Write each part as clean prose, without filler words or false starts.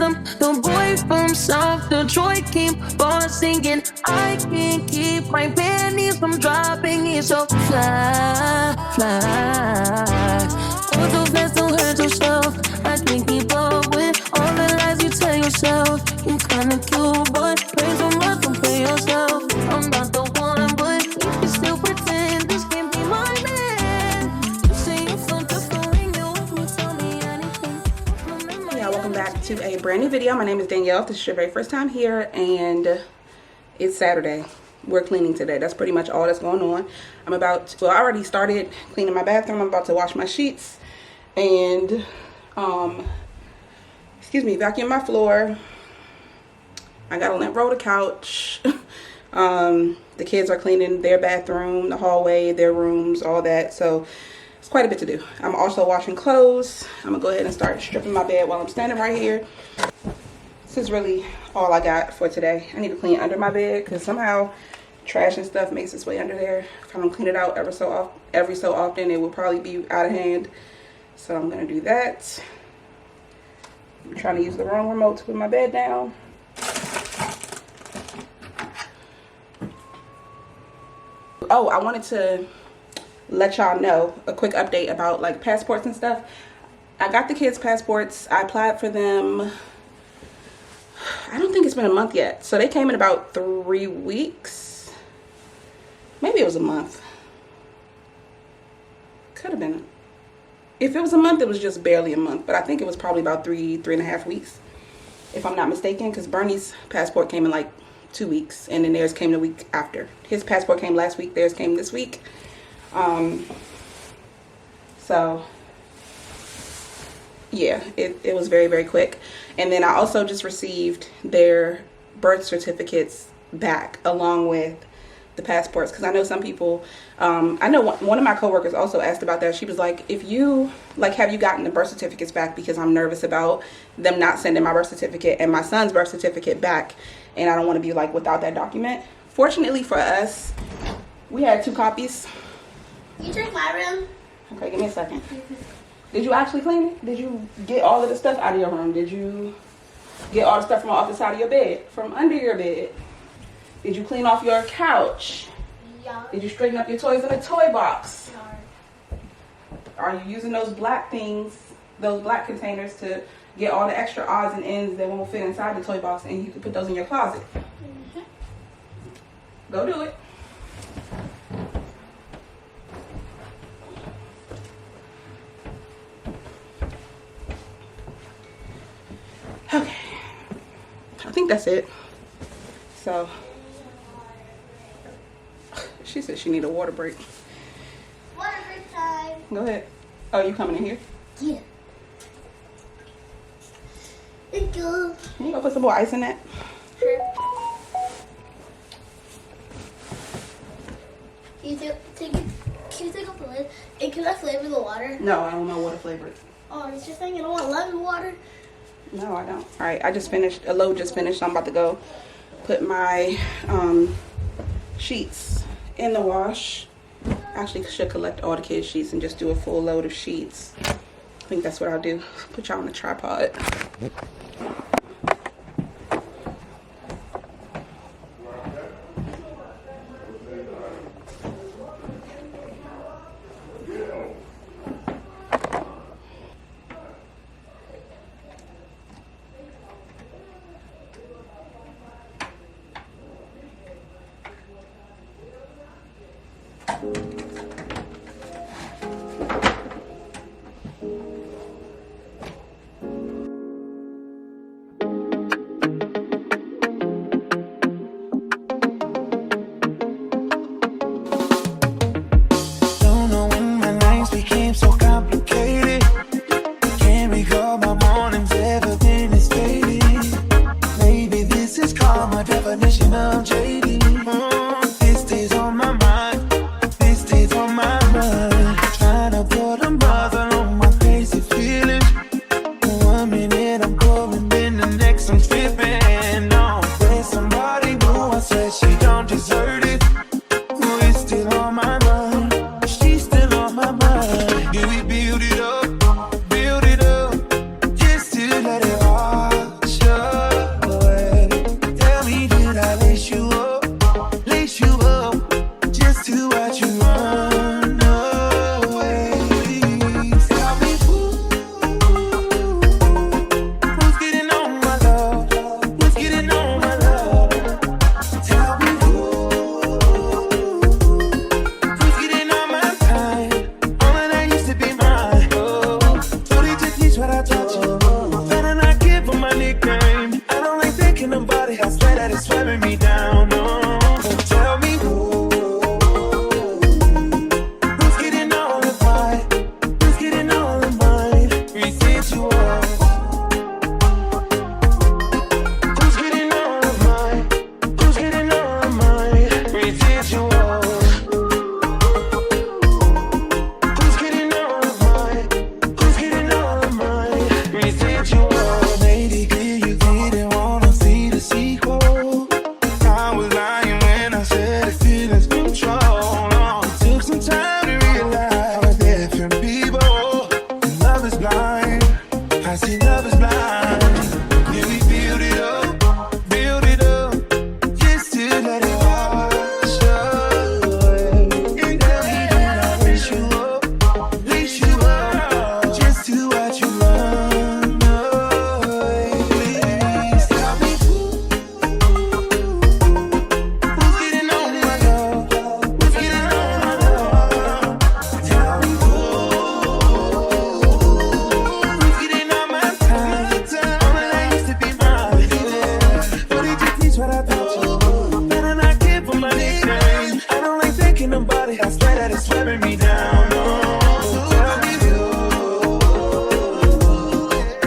handsome. The boy from South Detroit keep on singing. I can't keep my panties from dropping. It's so fly, fly. Go so fast, don't hurt yourself. I can't keep up with all the lies you tell yourself. You kinda cute, but pay so much, don't pay yourself. I'm not the one, but you can still pretend this can't be my man. You say you're so different, you want me, tell me anything. Yeah, welcome back to a brand new video. My name is Danielle. If this is your very first time here, and it's Saturday. We're cleaning today. That's pretty much all that's going on. I already started cleaning my bathroom. I'm about to wash my sheets and vacuum my floor. I gotta lint roll the couch. The kids are cleaning their bathroom, the hallway, their rooms, all that. So it's quite a bit to do. I'm also washing clothes. I'm gonna go ahead and start stripping my bed while I'm standing right here. This is really all I got for today. I need to clean under my bed because somehow trash and stuff makes its way under there. If I don't clean it out every so often, it will probably be out of hand. So I'm gonna do that. I'm trying to use the wrong remote to put my bed down. Oh, I wanted to let y'all know a quick update about like passports and stuff. I got the kids' passports. I applied for them. I don't think it's been a month yet. So they came in about 3 weeks. Maybe it was a month. Could have been. If it was a month, it was just barely a month. But I think it was probably about three and a half weeks, if I'm not mistaken. Because Bernie's passport came in like 2 weeks. And then theirs came the week after. His passport came last week. Theirs came this week. So yeah, it was very, very quick. And then I also just received their birth certificates back along with the passports, because I know some people, I know one of my coworkers also asked about that. She was like, have you gotten the birth certificates back, because I'm nervous about them not sending my birth certificate and my son's birth certificate back, and I don't want to be like without that document. Fortunately for us, we had 2 copies. Can you drink my room? Okay, give me a second. Did you actually clean it? Did you get all of the stuff out of your room? Did you get all the stuff from off the side of your bed? From under your bed? Did you clean off your couch? Yeah. Did you straighten up your toys in a toy box? No. Are you using those black things, those black containers, to get all the extra odds and ends that won't fit inside the toy box, and you can put those in your closet? Mm-hmm. Go do it. Okay, I think that's it. So she said she need a water break. Water break time. Go ahead. Oh, you coming in here? Yeah. Thank you. Can you go put some more ice in that? Sure. Can you take off the lid? And can I flavor the water? No, I don't know what to flavor it. Oh, it's just saying you don't want lemon water? No, I don't. All right, I just finished. A load just finished. So I'm about to go put my sheets in the wash. Actually, should collect all the kids' sheets and just do a full load of sheets. I think that's what I'll do. Put y'all on the tripod. I see love is blind. Yeah, we build it up, just to let it wash away. And girl, we do not wish you up, just to watch you run away. Please tell me who's getting on my love, who's getting on my love. Tell me who's getting on my time. All that I used to be mine. What did you teach what I taught you? Better not give for my nickname. I don't like thinking about it. I swear that it's slapping me down. No. So tell me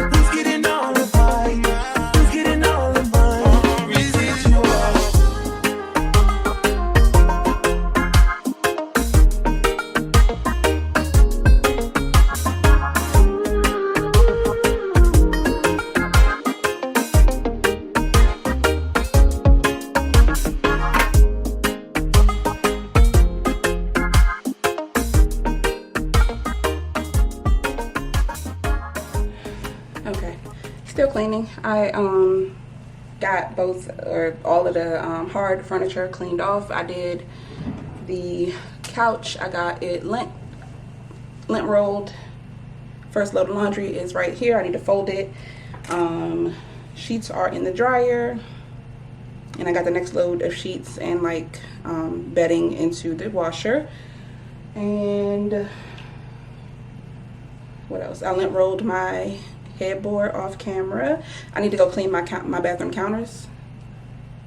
who's getting all of mine? Who's getting all of mine? Residual. Okay, still cleaning. I got both or all of the hard furniture cleaned off. I did the couch. I got it lint rolled. First load of laundry is right here. I need to fold it. Sheets are in the dryer, and I got the next load of sheets and like bedding into the washer. And what else? I lint rolled my headboard off camera. I need to go clean my bathroom counters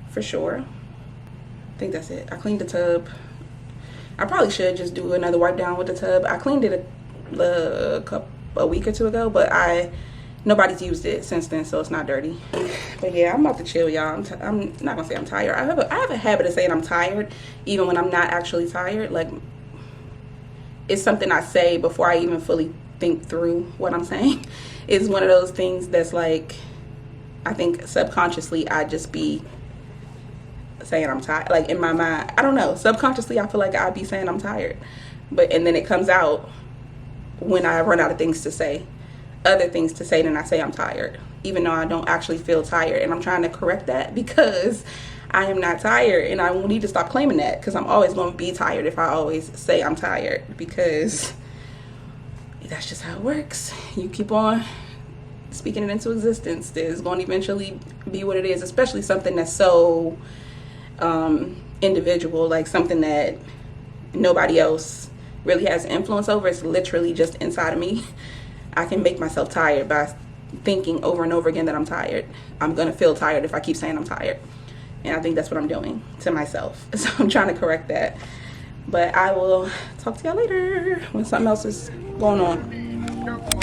for sure. I think that's it. I cleaned the tub. I probably should just do another wipe down with the tub. I cleaned it a week or two ago, but nobody's used it since then, so it's not dirty. But yeah, I'm about to chill, y'all. I'm not gonna say I'm tired. I have a habit of saying I'm tired even when I'm not actually tired. Like, it's something I say before I even fully think through what I'm saying. It's one of those things that's like, I think subconsciously I just be saying I'm tired. Like in my mind, I don't know, subconsciously I feel like I'd be saying I'm tired, and then it comes out when I run out of things to say, other things to say, then I say I'm tired, even though I don't actually feel tired. And I'm trying to correct that because I am not tired, and I need to stop claiming that, because I'm always going to be tired if I always say I'm tired, because that's just how it works. You keep on speaking it into existence, there's going to eventually be what it is, especially something that's so individual, like something that nobody else really has influence over. It's literally just inside of me. I can make myself tired by thinking over and over again that I'm tired. I'm going to feel tired if I keep saying I'm tired. And I think that's what I'm doing to myself. So I'm trying to correct that. But I will talk to y'all later when something else is going on.